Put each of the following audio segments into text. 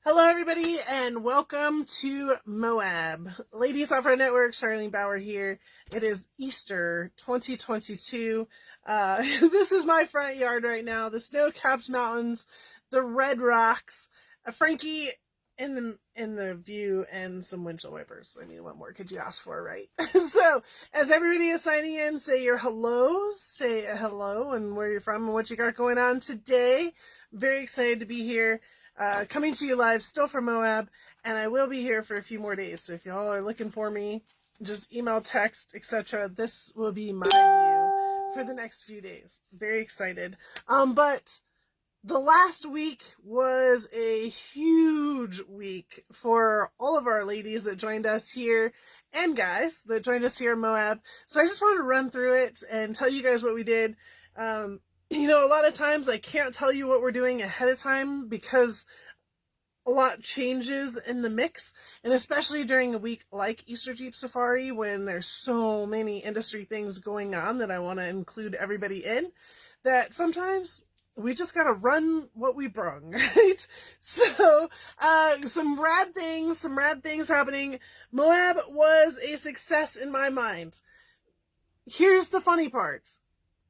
Hello, everybody, and welcome to Moab. Ladies Off-Road Network, Charlene Bauer here. It is Easter 2022. This is my front yard right now. The snow-capped mountains, the red rocks, a Frankie in the view, and some windshield wipers. I mean, what more could you ask for, right? So, as everybody is signing in, say your hellos, say a hello and where you're from and what you got going on today. Very excited to be here. Coming to you live still from Moab, and I will be here for a few more days. So if y'all are looking for me, just email, text, etc. This will be my view for the next few days. Very excited. But the last week was a huge week for all of our ladies that joined us here and guys that joined us here in Moab. So I just wanted to run through it and tell you guys what we did. You know, a lot of times I can't tell you what we're doing ahead of time because a lot changes in the mix, and especially during a week like Easter Jeep Safari when there's so many industry things going on that I want to include everybody in, that sometimes we just gotta run what we brung, right? So, some rad things happening. Moab was a success in my mind. Here's the funny part.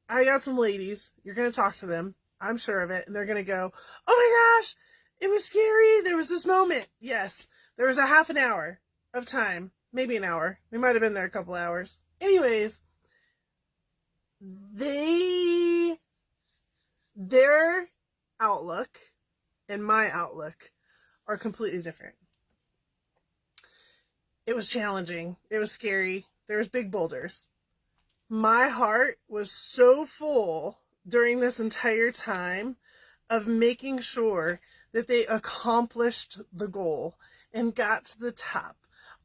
I got some ladies, you're going to talk to them, I'm sure of it, and they're going to go, oh my gosh, it was scary, there was this moment. Yes, there was a half an hour of time, maybe an hour, we might have been there a couple hours. Anyways, their outlook and my outlook are completely different. It was challenging, it was scary, there was big boulders. My heart was so full during this entire time of making sure that they accomplished the goal and got to the top,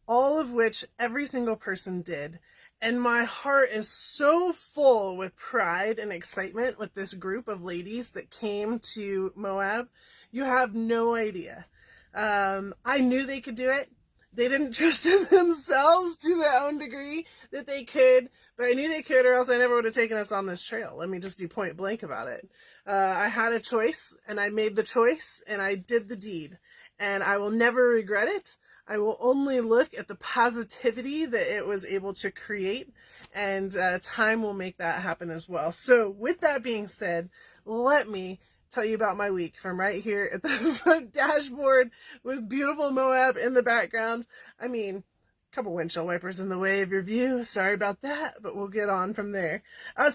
all of which every single person did. And my heart is so full with pride and excitement with this group of ladies that came to Moab. You have no idea. I knew they could do it. They didn't trust in themselves to their own degree that they could, but I knew they could, or else I never would have taken us on this trail. Let me just be point blank about it. I had a choice, and I made the choice, and I did the deed. And I will never regret it. I will only look at the positivity that it was able to create, and time will make that happen as well. So with that being said, let me tell you about my week from right here at the front dashboard with beautiful Moab in the background. I mean, a couple windshield wipers in the way of your view. Sorry about that, but we'll get on from there.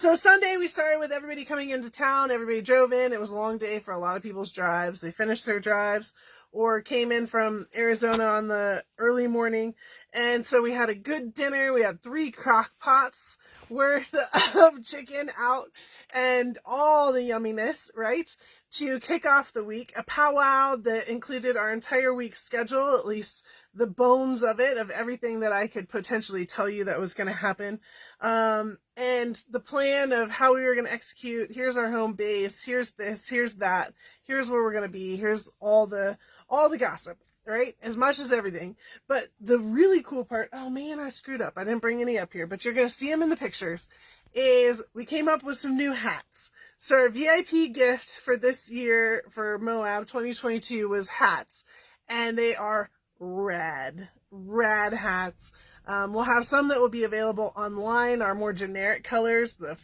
So Sunday we started with everybody coming into town. Everybody drove in. It was a long day for a lot of people's drives. They finished their drives or came in from Arizona on the early morning. And so we had a good dinner. We had 3 crock pots worth of chicken out and all the yumminess, right? To kick off the week, a powwow that included our entire week's schedule, at least the bones of it, of everything that I could potentially tell you that was going to happen. And the plan of how we were going to execute. Here's our home base. Here's this, here's that. Here's where we're going to be. Here's all the gossip, right? As much as everything. But the really cool part, oh man, I screwed up. I didn't bring any up here, but you're going to see them in the pictures, is we came up with some new hats. So our VIP gift for this year for Moab 2022 was hats, and they are rad hats. We'll have some that will be available online, our more generic colors, the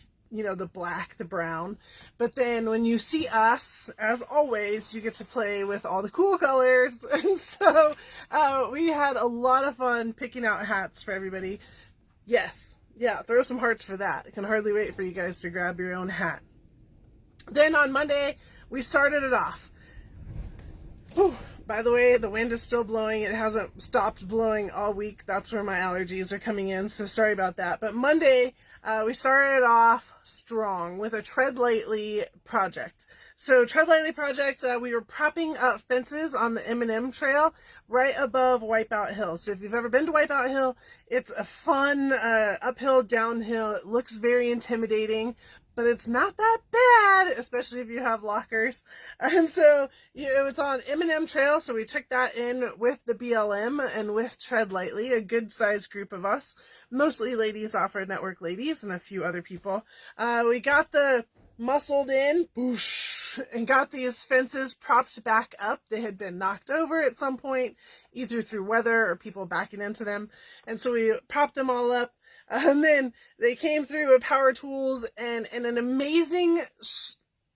black, the brown. But then when you see us, as always, you get to play with all the cool colors. And so we had a lot of fun picking out hats for everybody. Yes. Yeah, throw some hearts for that. I can hardly wait for you guys to grab your own hat. Then on Monday, we started it off. Whew. By the way, the wind is still blowing. It hasn't stopped blowing all week. That's where my allergies are coming in, so sorry about that. But Monday, we started off strong with a Tread Lightly project. So Tread Lightly project, we were propping up fences on the M&M trail right above Wipeout Hill. So if you've ever been to Wipeout Hill, it's a fun uphill, downhill. It looks very intimidating, but it's not that bad, especially if you have lockers. And so it's on M&M Trail, so we took that in with the BLM and with Tread Lightly, a good-sized group of us, mostly ladies, Off-Road Network ladies, and a few other people. We got the muscled in, boosh, and got these fences propped back up. They had been knocked over at some point, either through weather or people backing into them. And so we propped them all up. And then they came through with power tools and an amazing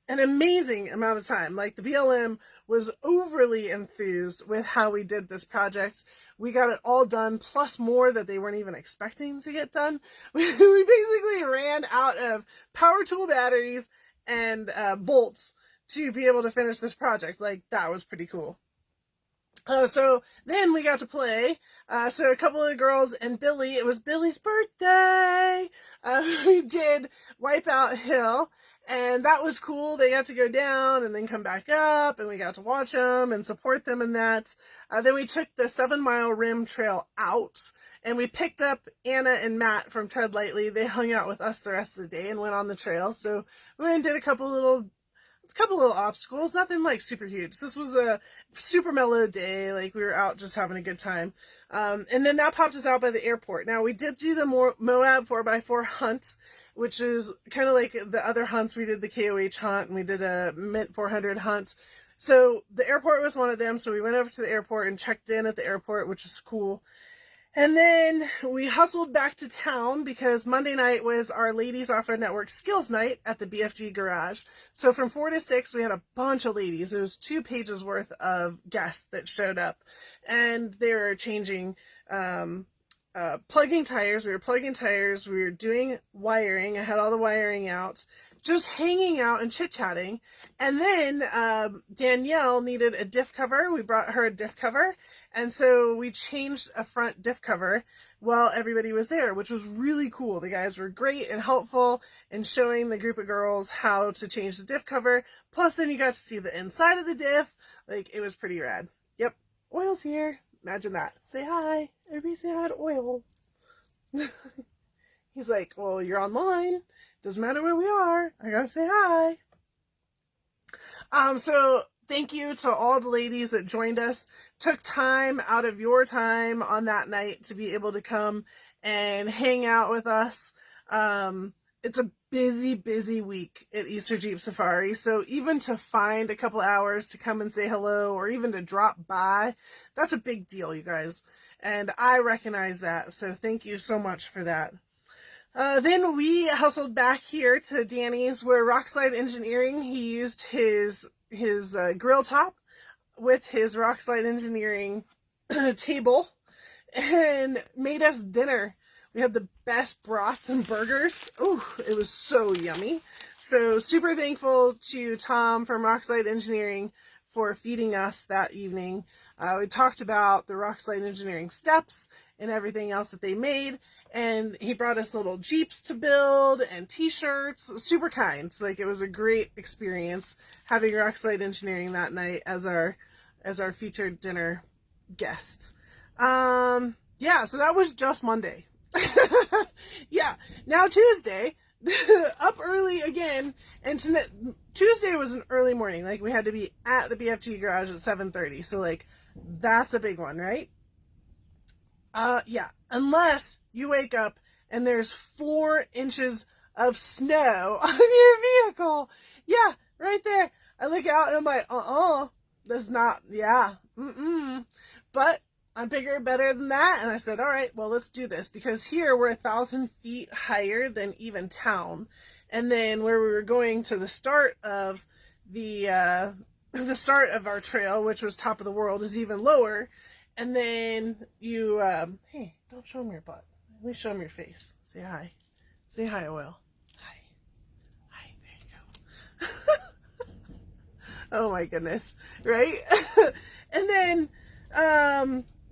amount of time. Like, the BLM was overly enthused with how we did this project. We got it all done, plus more that they weren't even expecting to get done. We basically ran out of power tool batteries and bolts to be able to finish this project. Like, that was pretty cool. So then we got to play. So a couple of the girls and Billy, it was Billy's birthday. We did Wipeout Hill. And that was cool. They got to go down and then come back up, and we got to watch them and support them in that. Then we took the 7 Mile Rim Trail out, and we picked up Anna and Matt from Tread Lightly. They hung out with us the rest of the day and went on the trail. So we went and did a couple little obstacles, nothing like super huge. This was a super mellow day. Like, we were out just having a good time. And then that popped us out by the airport. Now, we did do the Moab 4x4 hunt, which is kind of like the other hunts. We did the KOH hunt and we did a Mint 400 hunt. So the airport was one of them. So we went over to the airport and checked in at the airport, which is cool. And then we hustled back to town because Monday night was our Ladies Off-Road Network Skills Night at the BFG Garage. So from 4 to 6, we had a bunch of ladies. It was 2 pages worth of guests that showed up. And they were changing, plugging tires. We were plugging tires. We were doing wiring. I had all the wiring out. Just hanging out and chit-chatting. And then Danielle needed a diff cover. We brought her a diff cover. And so we changed a front diff cover while everybody was there, which was really cool. The guys were great and helpful in showing the group of girls how to change the diff cover. Plus, then you got to see the inside of the diff. Like, it was pretty rad. Yep. Oil's here. Imagine that. Say hi. Everybody say hi to Oil. He's like, well, you're online. Doesn't matter where we are. I gotta say hi. So thank you to all the ladies that joined us, took time out of your time on that night to be able to come and hang out with us. It's a busy week at Easter Jeep Safari. So even to find a couple hours to come and say hello, or even to drop by, that's a big deal, you guys. And I recognize that. So thank you so much for that. Then we hustled back here to Danny's, where Rockslide Engineering, he used his grill top with his Rockslide Engineering table and made us dinner. We had the best brats and burgers. Oh, it was so yummy. So super thankful to Tom from Rockslide Engineering for feeding us that evening. We talked about the Rockslide Engineering steps and everything else that they made. And he brought us little Jeeps to build and t-shirts. Super kind. Like, it was a great experience having Rockslide Engineering that night as our featured dinner guest. Yeah, so that was just Monday. Yeah, now Tuesday, up early again, and Tuesday was an early morning. Like, we had to be at the BFG garage at 7:30. So, like, that's a big one, right? Yeah, unless you wake up and there's 4 inches of snow on your vehicle. Yeah, right there. I look out and I'm like, that's not, yeah, But I'm bigger, better than that. And I said, all right, well, let's do this, because here we're 1,000 feet higher than even town. And then where we were going to the start of the start of our trail, which was top of the world, is even lower. And then you, hey, don't show them your butt. At least show them your face. Say hi. Say hi, Oil. Hi. Hi, there you go. Oh my goodness. Right? And then,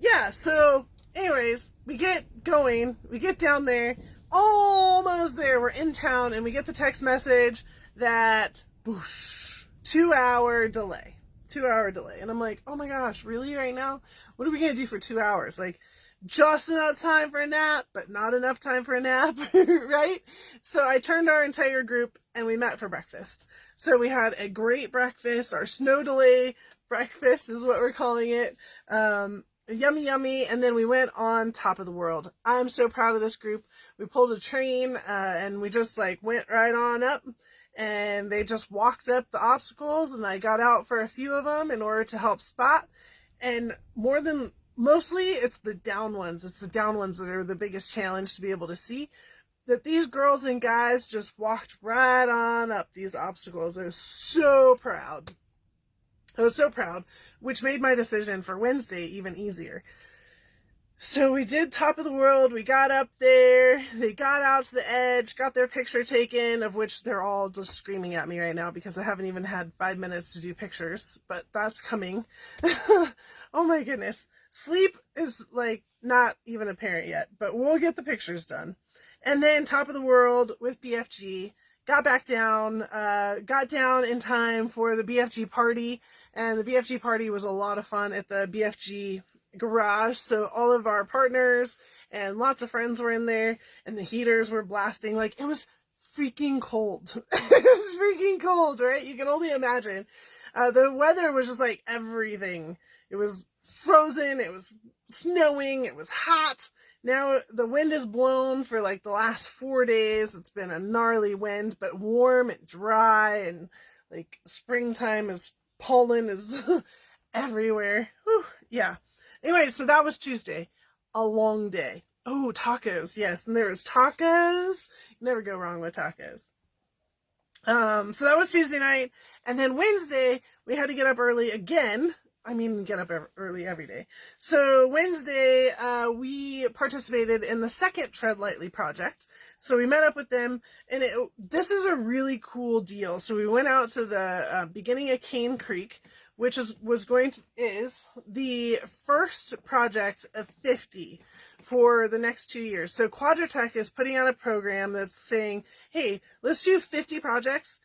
yeah, so anyways, we get going. We get down there. Almost there. We're in town, and we get the text message that, boosh, 2-hour delay. 2-hour delay. And I'm like, oh my gosh, really, right now? What are we gonna do for 2 hours? Like, just enough time for a nap, but not enough time for a nap, right? So I turned our entire group and we met for breakfast. So we had a great breakfast. Our snow delay breakfast is what we're calling it. Yummy. And then we went on top of the world. I'm so proud of this group. We pulled a train and we just like went right on up. and they just walked up the obstacles, and I got out for a few of them in order to help spot. And mostly it's the down ones. It's the down ones that are the biggest challenge to be able to see. That these girls and guys just walked right on up these obstacles. I was so proud. I was so proud, which made my decision for Wednesday even easier. So we did top of the world. We got up there. They got out to the edge, got their picture taken, of which they're all just screaming at me right now because I haven't even had 5 minutes to do pictures, but that's coming. Oh my goodness. Sleep is like not even apparent yet, but we'll get the pictures done. And then top of the world with BFG, got back down, got down in time for the BFG party, and the BFG party was a lot of fun at the BFG garage. So all of our partners and lots of friends were in there, and the heaters were blasting. Like, it was freaking cold. It was freaking cold, right? You can only imagine. The weather was just like everything. It was frozen, it was snowing, it was hot. Now the wind is blown for like the last 4 days. It's been a gnarly wind, but warm and dry, and like springtime is pollen is everywhere. Whew, yeah. Anyway, so that was Tuesday. A long day. Oh, tacos. Yes, and there was tacos. You never go wrong with tacos. So that was Tuesday night. And then Wednesday, we had to get up early again. I mean, get up early every day. So Wednesday, we participated in the second Tread Lightly project. So we met up with them, and this is a really cool deal. So we went out to the beginning of Cane Creek, which is the first project of 50 for the next 2 years. So Quadratech is putting out a program that's saying, hey, let's do 50 projects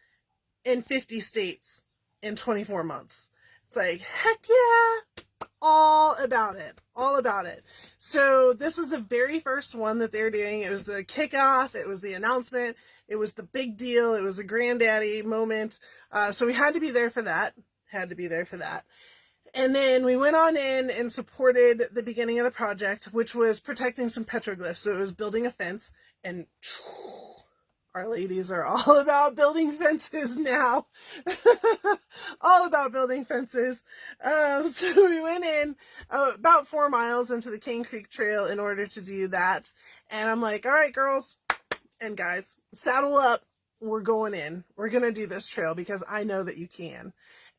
in 50 states in 24 months. It's like, heck yeah, all about it, all about it. So this was the very first one that they're doing. It was the kickoff, it was the announcement, it was the big deal, it was a granddaddy moment. So we had to be there for that, And then we went on in and supported the beginning of the project, which was protecting some petroglyphs. So it was building a fence, and our ladies are all about building fences now. All about building fences. So we went in about 4 miles into the Cane Creek Trail in order to do that. And I'm like, all right, girls and guys, saddle up. We're going in. We're going to do this trail because I know that you can.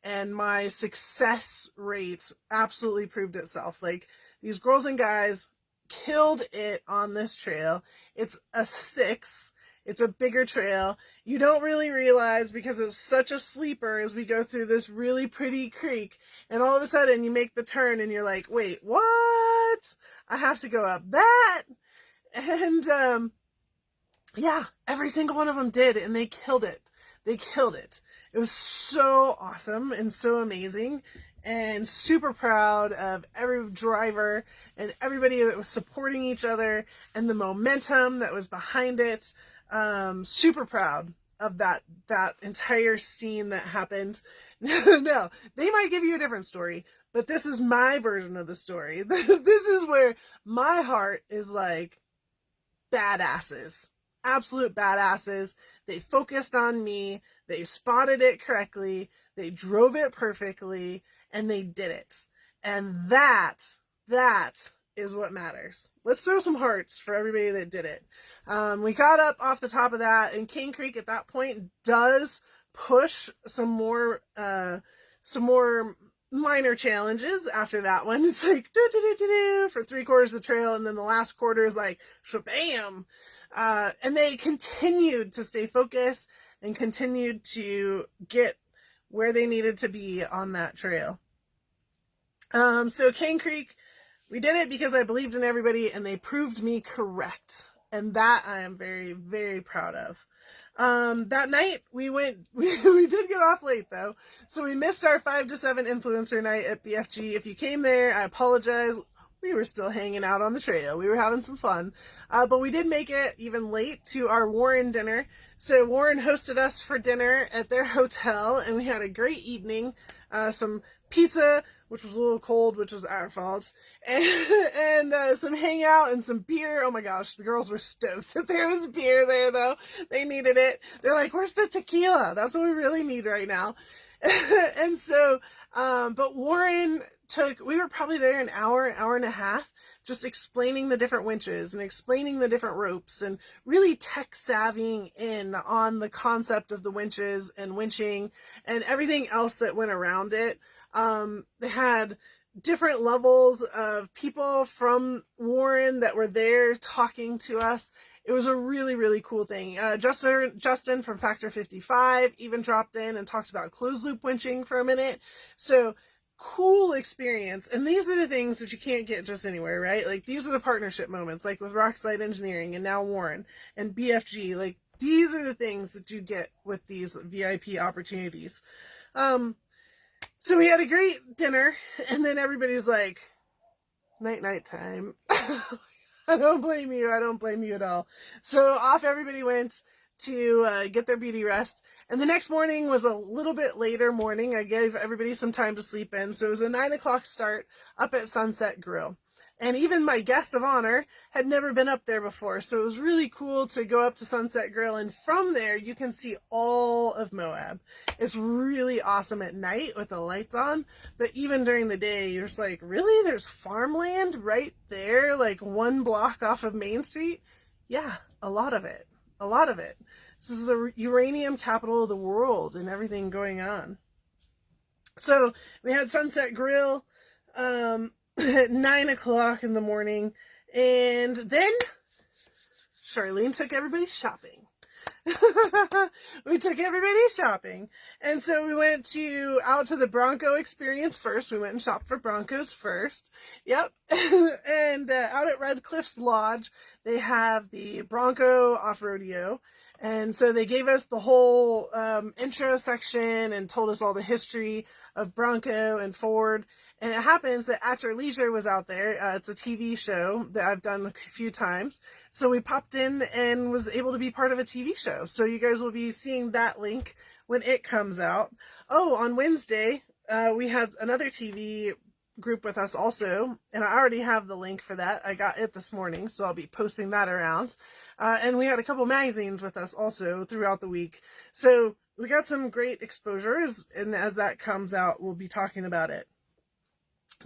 And my success rate absolutely proved itself. Like, these girls and guys killed it on this trail. It's a 6. It's a bigger trail. You don't really realize because it's such a sleeper as we go through this really pretty creek, and all of a sudden you make the turn and you're like, wait, what? I have to go up that? And yeah, every single one of them did, and they killed it. They killed it. It was so awesome and so amazing, and super proud of every driver and everybody that was supporting each other and the momentum that was behind it. Super proud of that entire scene that happened. No, they might give you a different story, but this is my version of the story. This is where my heart is like, badasses, absolute badasses. They focused on me. They spotted it correctly. They drove it perfectly, and they did it. And that is what matters. Let's throw some hearts for everybody that did it. We got up off the top of that, and Cane Creek at that point does push some more minor challenges after that one. It's like for 3/4 of the trail, and then the last quarter is like shabam. And they continued to stay focused and continued to get where they needed to be on that trail. So Cane Creek, we did it because I believed in everybody, and they proved me correct. And that I am very, very proud of. That night we did get off late though. So we missed our 5 to 7 influencer night at BFG. If you came there, I apologize. We were still hanging out on the trail. We were having some fun. But we did make it even late to our Warren dinner. So Warren hosted us for dinner at their hotel, and we had a great evening. Some pizza which was a little cold, which was our fault, and some hangout and some beer. Oh my gosh, the girls were stoked that there was beer there, though. They needed it. They're like, where's the tequila? That's what we really need right now. And so, but Warren we were probably there an hour and a half, just explaining the different winches and explaining the different ropes and really tech savvying in on the concept of the winches and winching and everything else that went around it. They had different levels of people from Warren that were there talking to us. It was a really, really cool thing. Justin from Factor 55 even dropped in and talked about closed loop winching for a minute. So cool experience. And these are the things that you can't get just anywhere, right? Like, these are the partnership moments, like with Rockslide Engineering and now Warren and BFG. Like, these are the things that you get with these VIP opportunities. So we had a great dinner, and then everybody's like, night time. I don't blame you. I don't blame you at all. So off everybody went to get their beauty rest. And the next morning was a little bit later morning. I gave everybody some time to sleep in. So it was a 9 o'clock start up at Sunset Grill. And even my guest of honor had never been up there before. So it was really cool to go up to Sunset Grill. And from there, you can see all of Moab. It's really awesome at night with the lights on. But even during the day, you're just like, really? There's farmland right there, like 1 block off of Main Street? Yeah, a lot of it. A lot of it. This is the uranium capital of the world and everything going on. So we had Sunset Grill at 9 o'clock in the morning. And then Charlene took everybody shopping. We took everybody shopping. And so we went out to the Bronco experience first. We went and shopped for Broncos first. Yep. And out at Red Cliffs Lodge, they have the Bronco off-rodeo. And so they gave us the whole intro section and told us all the history of Bronco and Ford. And it happens that At Your Leisure was out there. It's a TV show that I've done a few times. So we popped in and was able to be part of a TV show. So you guys will be seeing that link when it comes out. Oh, on Wednesday, we had another TV group with us also, and I already have the link for that. I got it this morning, so I'll be posting that around. And we had a couple magazines with us also throughout the week. So we got some great exposures, and as that comes out, we'll be talking about it.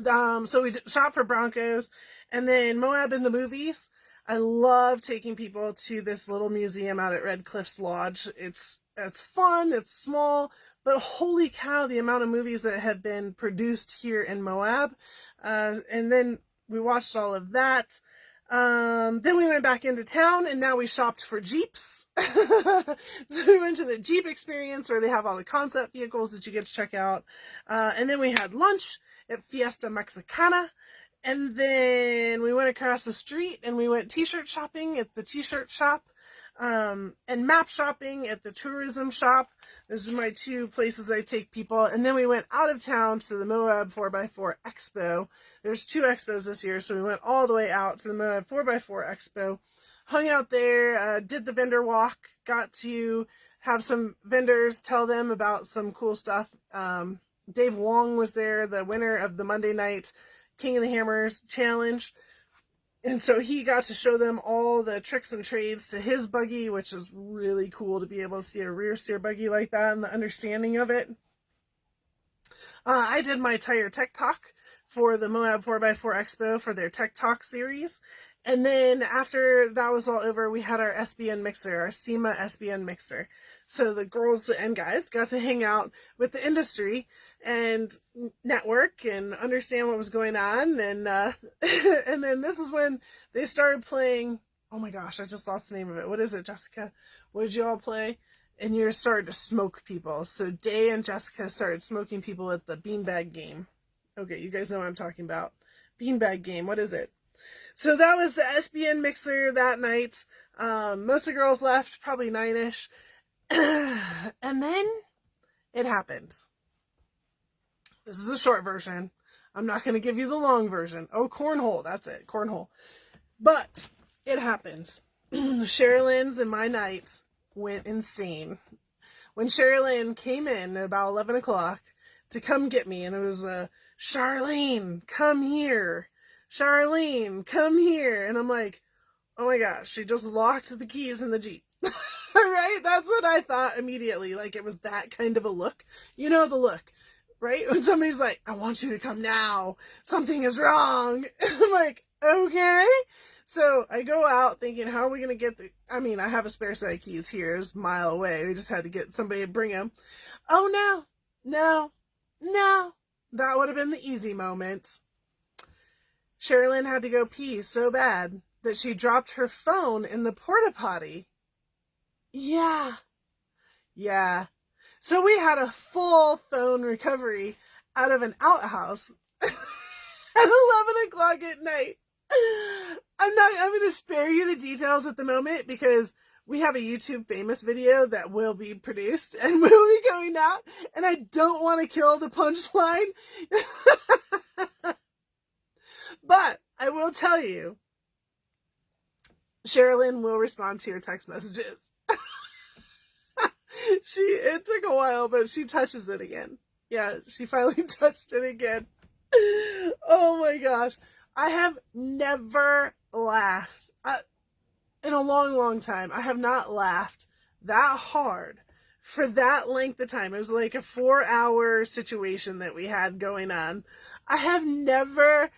So we shot for Broncos, and then Moab in the movies. I love taking people to this little museum out at Red Cliffs Lodge. It's fun, it's small, but holy cow, the amount of movies that have been produced here in Moab. And then we watched all of that. Then we went back into town, and now we shopped for Jeeps. So we went to the Jeep experience where they have all the concept vehicles that you get to check out. And then we had lunch at Fiesta Mexicana. And then we went across the street and we went t-shirt shopping at the t-shirt shop. And map shopping at the tourism shop. Those are my 2 places I take people. And then we went out of town to the Moab 4x4 Expo. There's 2 expos this year, so we went all the way out to the Moab 4x4 Expo. Hung out there, did the vendor walk, got to have some vendors tell them about some cool stuff. Dave Wong was there, the winner of the Monday night King of the Hammers challenge. And so he got to show them all the tricks and trades to his buggy, which is really cool to be able to see a rear steer buggy like that and the understanding of it. I did my tire tech talk for the Moab 4x4 Expo for their Tech Talk series. And then after that was all over, we had our SBN mixer, our SEMA SBN mixer. So the girls and guys got to hang out with the industry and network and understand what was going on. And and then this is when they started playing. Oh my gosh, I just lost the name of it. What is it, Jessica? What did you all play? And you're starting to smoke people. So Day and Jessica started smoking people at the beanbag game. Okay, you guys know what I'm talking about. Beanbag game, what is it? So that was the SBN mixer that night. Most of the girls left, probably 9-ish. And then it happened. This is the short version. I'm not going to give you the long version. Oh, cornhole. That's it. Cornhole. But it happens. Sherilyn's and my night went insane. When Sherilyn came in at about 11 o'clock to come get me, and it was Charlene, come here. Charlene, come here. And I'm like, oh my gosh, she just locked the keys in the Jeep. Right? That's what I thought immediately. Like, it was that kind of a look. You know the look, right? When somebody's like, I want you to come now. Something is wrong. I'm like, okay. So I go out thinking, how are we going to get I have a spare set of keys here. It's a mile away. We just had to get somebody to bring them. Oh, no. That would have been the easy moment. Sherilyn had to go pee so bad that she dropped her phone in the porta potty. Yeah. So we had a full phone recovery out of an outhouse at 11 o'clock at night. I'm going to spare you the details at the moment because we have a YouTube famous video that will be produced and will be going out, and I don't want to kill the punchline. But I will tell you, Sherilyn will respond to your text messages. It took a while, but she touches it again. Yeah, she finally touched it again. Oh my gosh. I have never laughed in a long time. I have not laughed that hard for that length of time. It was like a 4-hour situation that we had going on. I have never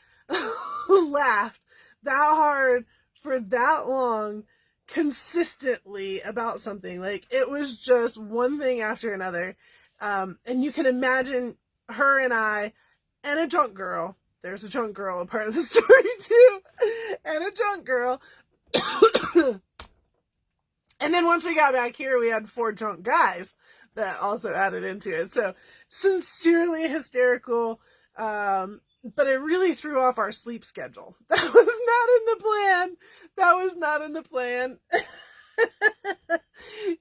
laughed that hard for that long consistently about something. Like, it was just one thing after another. And you can imagine her and I and a drunk girl. There's a drunk girl a part of the story too. And a drunk girl. And then once we got back here, we had 4 drunk guys that also added into it. So sincerely hysterical. But it really threw off our sleep schedule. That was not in the plan.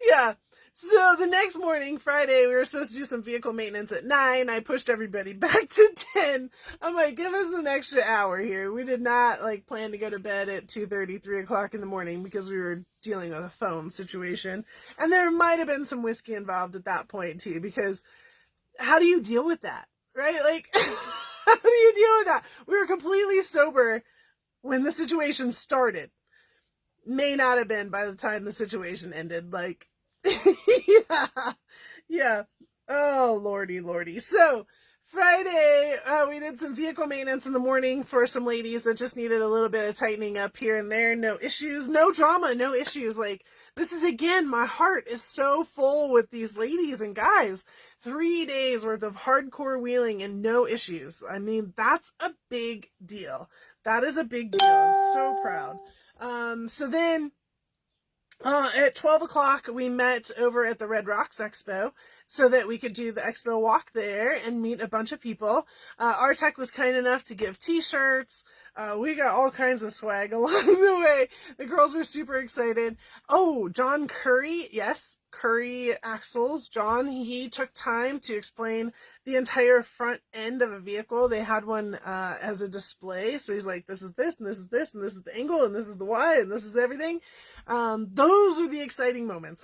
Yeah. So the next morning, Friday, we were supposed to do some vehicle maintenance at 9. I pushed everybody back to 10. I'm like, give us an extra hour here. We did not plan to go to bed at 2:30, 3 o'clock in the morning because we were dealing with a phone situation. And there might have been some whiskey involved at that point too, because how do you deal with that? Right? How do you deal with that? We were completely sober when the situation started. May not have been by the time the situation ended. Yeah. Oh, lordy. So, Friday, we did some vehicle maintenance in the morning for some ladies that just needed a little bit of tightening up here and there. No issues, no drama, no issues. This is, again, my heart is so full with these ladies and guys. 3 days worth of hardcore wheeling and no issues. That's a big deal. That is a big deal. I'm so proud. So then, at 12 o'clock, we met over at the Red Rocks Expo so that we could do the expo walk there and meet a bunch of people. Our tech was kind enough to give t-shirts. We got all kinds of swag along the way. The girls were super excited. Oh, John Curry, yes, Curry Axles. John, he took time to explain the entire front end of a vehicle. They had one as a display. So he's like, this is this, and this is this, and this is the angle, and this is the Y, and this is everything. Those are the exciting moments.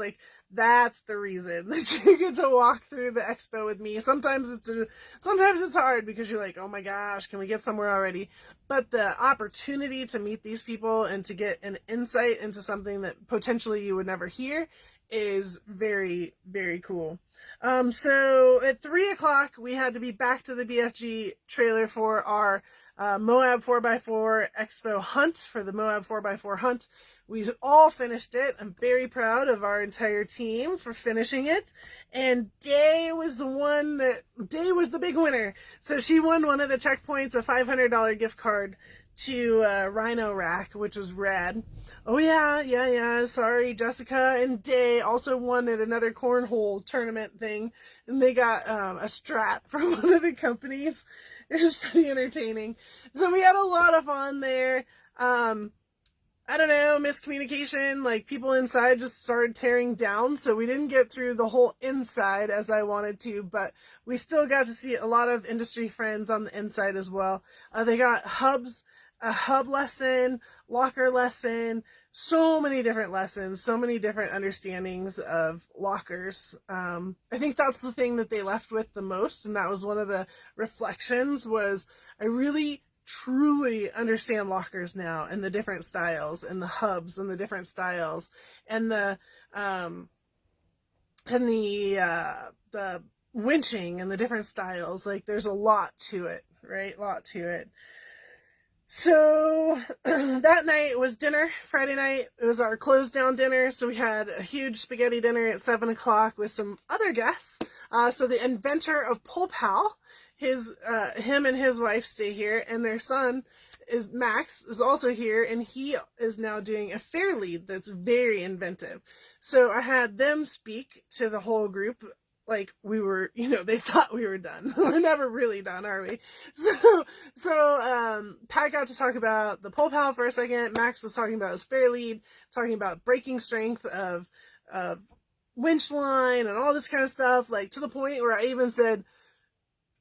That's the reason that you get to walk through the expo with me. Sometimes it's hard because you're like, oh my gosh, can we get somewhere already? But the opportunity to meet these people and to get an insight into something that potentially you would never hear is very, very cool. So at 3 o'clock, we had to be back to the BFG trailer for our Moab 4x4 Expo hunt, for the Moab 4x4 hunt. We all finished it. I'm very proud of our entire team for finishing it. And Day was the big winner. So she won one of the checkpoints, a $500 gift card to Rhino Rack, which was rad. Oh yeah. Sorry, Jessica and Day also won at another cornhole tournament thing, and they got a strap from one of the companies. It was pretty entertaining. So we had a lot of fun there. I don't know, miscommunication, people inside just started tearing down, so we didn't get through the whole inside as I wanted to, but we still got to see a lot of industry friends on the inside as well. They got a hub lesson, locker lesson, so many different lessons, so many different understandings of lockers. I think that's the thing that they left with the most, and that was one of the reflections, was I really truly understand lockers now, and the different styles, and the hubs and the different styles, and the winching and the different styles. Like, there's a lot to it, right? A lot to it. So that night was dinner, Friday night. It was our closed down dinner. So we had a huge spaghetti dinner at 7 o'clock with some other guests. So the inventor of Pole Pal, him and his wife stay here, and their son is Max, is also here, and he is now doing a fair lead that's very inventive. So I had them speak to the whole group like we were, they thought we were done. We're never really done, are we? So Pat got to talk about the pole pal for a second. Max was talking about his fair lead, talking about breaking strength of winch line and all this kind of stuff, like to the point where I even said,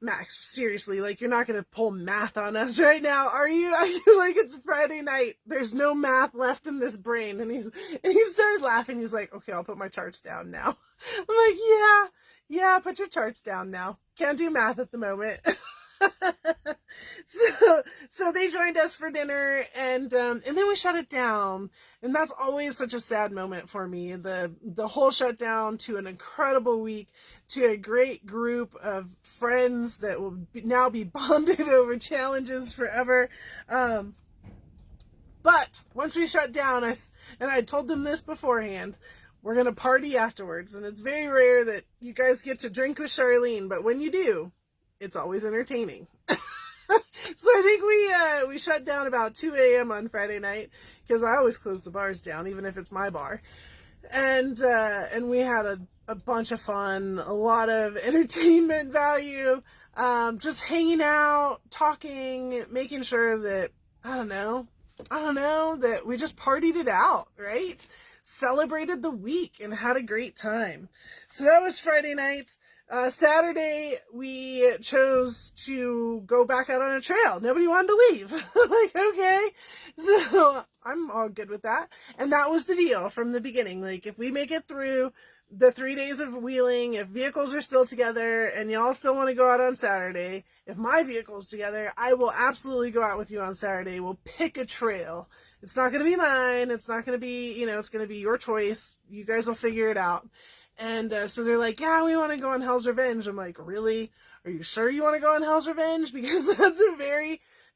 Max, seriously, like, you're not going to pull math on us right now, are you? I feel like it's Friday night. There's no math left in this brain. And he started laughing. He's like, okay, I'll put my charts down now. I'm like, yeah, put your charts down now. Can't do math at the moment. So they joined us for dinner, and then we shut it down, and that's always such a sad moment for me. The whole shutdown to an incredible week, to a great group of friends that will now be bonded over challenges forever. But once we shut down, I told them this beforehand, we're gonna party afterwards, and it's very rare that you guys get to drink with Charlene, but when you do, it's always entertaining. So I think we shut down about 2 a.m. on Friday night, because I always close the bars down, even if it's my bar. And we had a bunch of fun, a lot of entertainment value, just hanging out, talking, making sure that, I don't know, that we just partied it out, right? Celebrated the week and had a great time. So that was Friday night. Saturday, we chose to go back out on a trail. Nobody wanted to leave. Like, okay. So I'm all good with that. And that was the deal from the beginning. Like, if we make it through the 3 days of wheeling, if vehicles are still together and y'all still want to go out on Saturday, if my vehicle's together, I will absolutely go out with you on Saturday. We'll pick a trail. It's not going to be mine. It's not going to be, it's going to be your choice. You guys will figure it out. And so they're like, yeah, we want to go on Hell's Revenge. I'm like, really? Are you sure you want to go on Hell's Revenge? Because that's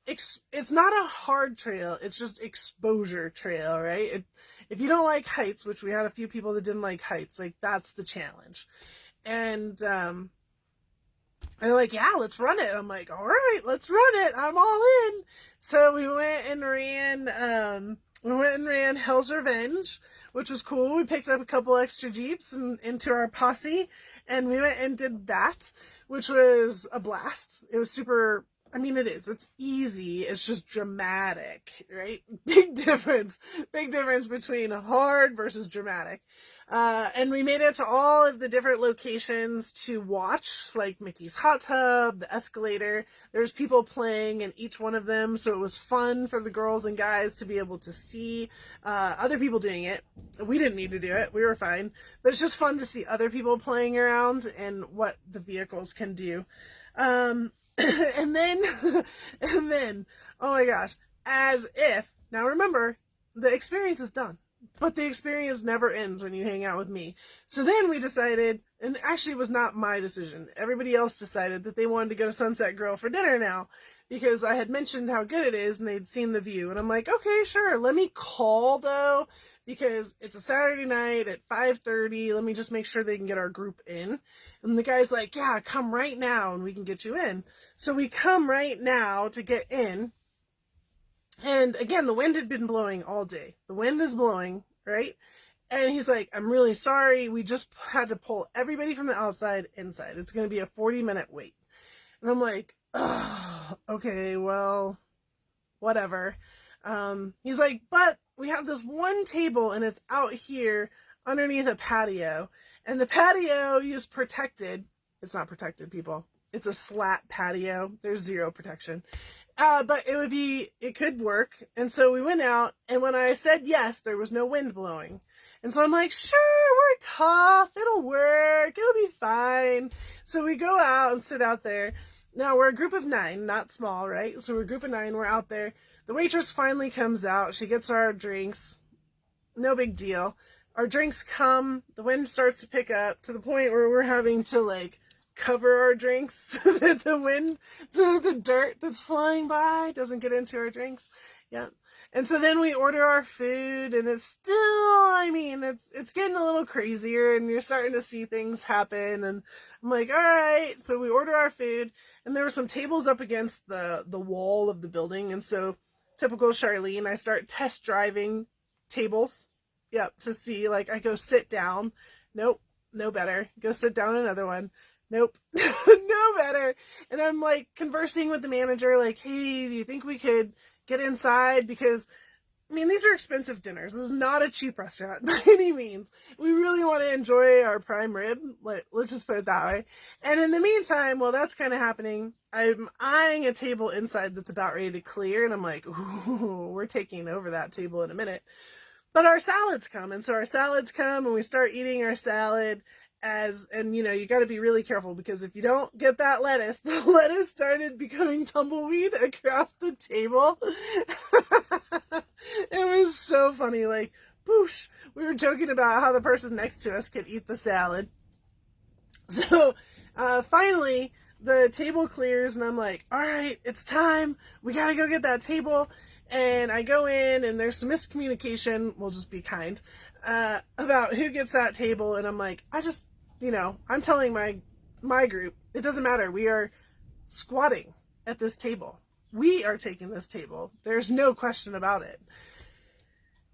it's not a hard trail. It's just exposure trail, right? If you don't like heights, which we had a few people that didn't like heights, like, that's the challenge. And they're like, yeah, let's run it. I'm like, all right, let's run it. I'm all in. So we went and ran Hell's Revenge, which was cool. We picked up a couple extra Jeeps into our posse, and we went and did that, which was a blast. It was super, it's easy. It's just dramatic, right? Big difference between hard versus dramatic. And we made it to all of the different locations to watch, like Mickey's Hot Tub, the escalator. There's people playing in each one of them, so it was fun for the girls and guys to be able to see other people doing it. We didn't need to do it. We were fine. But it's just fun to see other people playing around and what the vehicles can do. And then, oh my gosh, now remember, the experience is done. But the experience never ends when you hang out with me. So then we decided, and actually it was not my decision, everybody else decided that they wanted to go to Sunset Grill for dinner now, because I had mentioned how good it is and they'd seen the view. And I'm like, okay, sure, let me call though, because it's a Saturday night at 5:30. Let me just make sure they can get our group in. And the guy's like, yeah, come right now and we can get you in. So we come right now to get in. And again, the wind had been blowing all day. The wind is blowing, right? And he's like, I'm really sorry. We just had to pull everybody from the outside inside. It's going to be a 40-minute wait. And I'm like, oh, okay, well, whatever. He's like, but we have this one table and it's out here underneath a patio. And the patio is protected. It's not protected, people. It's a slat patio. There's zero protection. But it could work. And so we went out, and when I said yes, there was no wind blowing. And so I'm like, sure, we're tough. It'll work. It'll be fine. So we go out and sit out there. Now, we're a group of 9, not small, right? So we're a group of 9. We're out there. The waitress finally comes out. She gets our drinks. No big deal. Our drinks come. The wind starts to pick up to the point where we're having to, like, cover our drinks so that the wind, so that the dirt that's flying by doesn't get into our drinks. Yeah. And so then we order our food, and it's still, I mean, it's getting a little crazier, and you're starting to see things happen. And I'm like, all right. So we order our food, and there were some tables up against the wall of the building. And so typical Charlene, I start test driving tables. Yep. To see, like, I go sit down. Nope. No better. Go sit down another one. Nope. No better. And I'm like conversing with the manager, like, hey, do you think we could get inside? Because, I mean, these are expensive dinners. This is not a cheap restaurant by any means. We really want to enjoy our prime rib. Let's just put it that way. And in the meantime, while that's kind of happening, I'm eyeing a table inside that's about ready to clear. And I'm like, ooh, we're taking over that table in a minute. But our salads come. And so our salads come, and we start eating our salad. And you know, you got to be really careful, because if you don't get that lettuce, the lettuce started becoming tumbleweed across the table. It was so funny. Like, boosh. We were joking about how the person next to us could eat the salad. So finally, the table clears, and I'm like, all right, it's time. We got to go get that table. And I go in, and there's some miscommunication. We'll just be kind. About who gets that table. And I'm like, I'm telling my group, it doesn't matter. We are squatting at this table. We are taking this table. There's no question about it.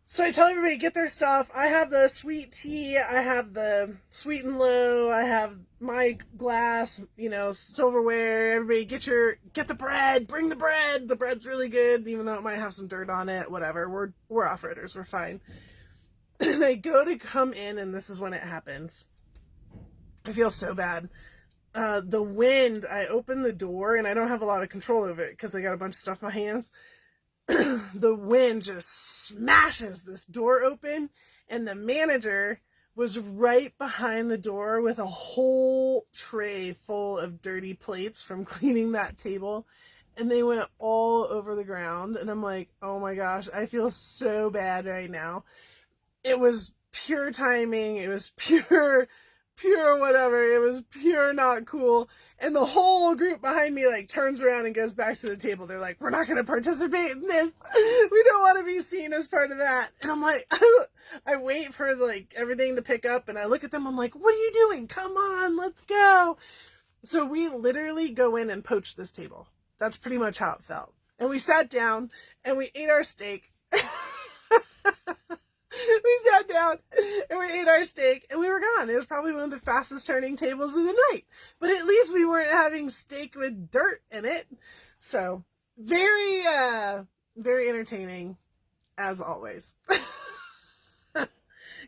So I tell everybody, get their stuff. I have the sweet tea. I have the sweet and low. I have my glass, silverware. Everybody get the bread. Bring the bread. The bread's really good, even though it might have some dirt on it. Whatever. We're off-roaders. We're fine. And I go to come in, and this is when it happens. I feel so bad. The wind, I open the door, and I don't have a lot of control over it because I got a bunch of stuff in my hands. The wind just smashes this door open, and the manager was right behind the door with a whole tray full of dirty plates from cleaning that table, and they went all over the ground. And I'm like, oh my gosh, I feel so bad right now. It was pure timing. It was pure whatever. It was pure not cool. And the whole group behind me turns around and goes back to the table. They're like, we're not going to participate in this. We don't want to be seen as part of that. And I'm like, I wait for everything to pick up, and I look at them. I'm like, what are you doing? Come on, let's go. So we literally go in and poach this table. That's pretty much how it felt. And we sat down and we ate our steak. We sat down and we ate our steak, and we were gone. It was probably one of the fastest turning tables of the night, but at least we weren't having steak with dirt in it. So very entertaining as always.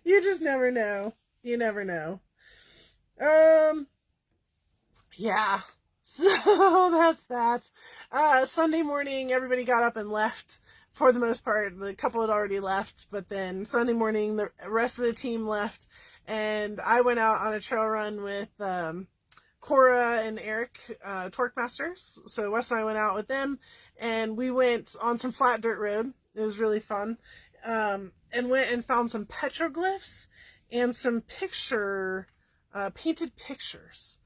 You just never know. You never know. Yeah. So that's that. Sunday morning, everybody got up and left. For the most part, the couple had already left, but then Sunday morning, the rest of the team left, and I went out on a trail run with Cora and Eric, Torque Masters. So Wes and I went out with them, and we went on some flat dirt road. It was really fun, and went and found some petroglyphs and some painted pictures.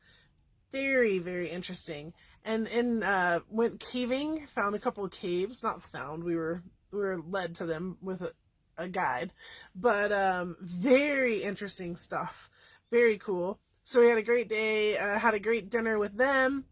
Very, very interesting. And went caving, found a couple of caves. Not found, we were led to them with a guide. But very interesting stuff. Very cool. So we had a great day, had a great dinner with them.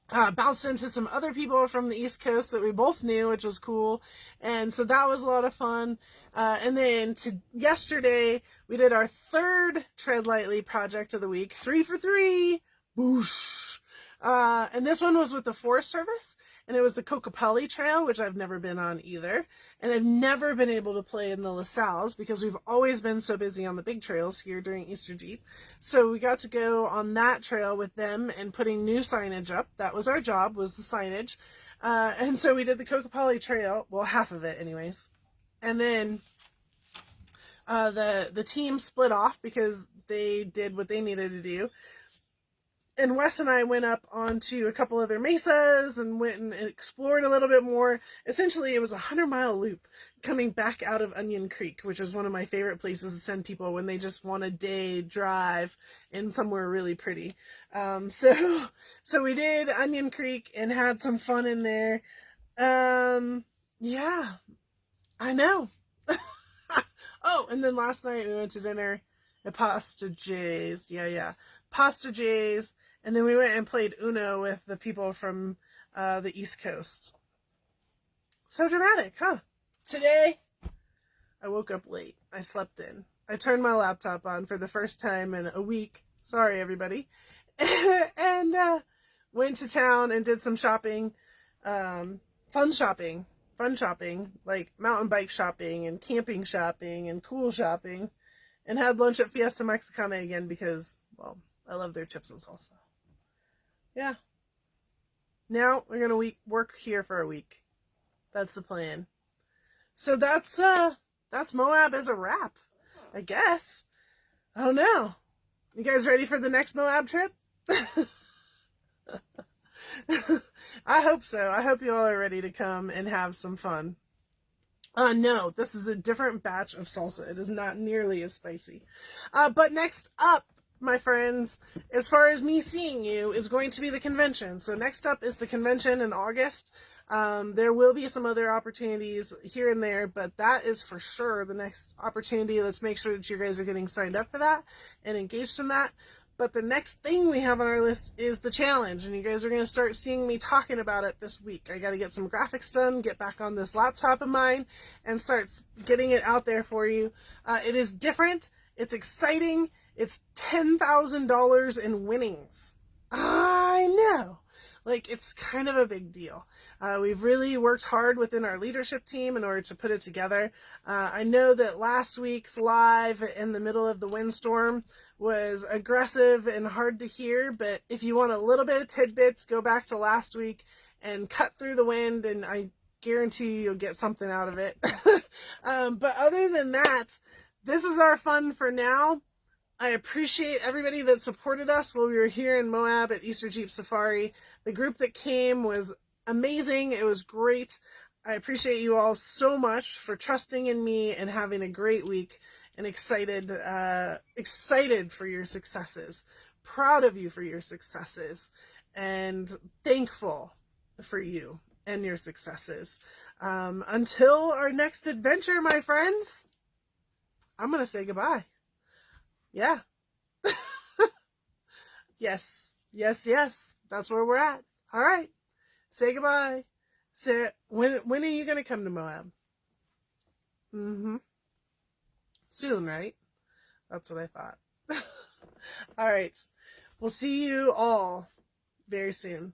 Bounced into some other people from the East Coast that we both knew, which was cool. And so that was a lot of fun. And then yesterday, we did our third Tread Lightly project of the week. 3 for 3. Boosh. And this one was with the Forest Service, and it was the Kokopelli Trail, which I've never been on either. And I've never been able to play in the LaSalle's because we've always been so busy on the big trails here during Easter Jeep. So we got to go on that trail with them and putting new signage up. That was our job, was the signage. And so we did the Kokopelli Trail, well, half of it anyways. And then the team split off because they did what they needed to do. And Wes and I went up onto a couple other mesas and went and explored a little bit more. Essentially, it was a 100-mile loop coming back out of Onion Creek, which is one of my favorite places to send people when they just want a day drive in somewhere really pretty. So we did Onion Creek and had some fun in there. Yeah, I know. Oh, and then last night we went to dinner at Pasta J's. Yeah. Pasta J's. And then we went and played Uno with the people from the East Coast. So dramatic, huh? Today, I woke up late. I slept in. I turned my laptop on for the first time in a week. Sorry, everybody. And went to town and did some shopping. Fun shopping, like mountain bike shopping and camping shopping and cool shopping. And had lunch at Fiesta Mexicana again because, well, I love their chips and salsa. Yeah. Now we're going to work here for a week. That's the plan. So that's Moab as a wrap, I guess. I don't know. You guys ready for the next Moab trip? I hope so. I hope you all are ready to come and have some fun. No, this is a different batch of salsa. It is not nearly as spicy. But next up, my friends, as far as me seeing you, is going to be the convention. So next up is the convention in August. There will be some other opportunities here and there, but that is for sure the next opportunity. Let's make sure that you guys are getting signed up for that and engaged in that. But the next thing we have on our list is the challenge, and you guys are going to start seeing me talking about it this week. I got to get some graphics done, get back on this laptop of mine, and start getting it out there for you. It is different. It's exciting. It's $10,000 in winnings. I know. Like, it's kind of a big deal. We've really worked hard within our leadership team in order to put it together. I know that last week's live in the middle of the windstorm was aggressive and hard to hear, but if you want a little bit of tidbits, go back to last week and cut through the wind, and I guarantee you'll get something out of it. But other than that, this is our fun for now. I appreciate everybody that supported us while we were here in Moab at Easter Jeep Safari. The group that came was amazing. It was great. I appreciate you all so much for trusting in me and having a great week, and excited for your successes. Proud of you for your successes, and thankful for you and your successes. Until our next adventure, my friends, I'm going to say goodbye. Yeah. Yes. That's where we're at. All right. Say goodbye. Say, when are you going to come to Moab? Soon, right? That's what I thought. All right. We'll see you all very soon.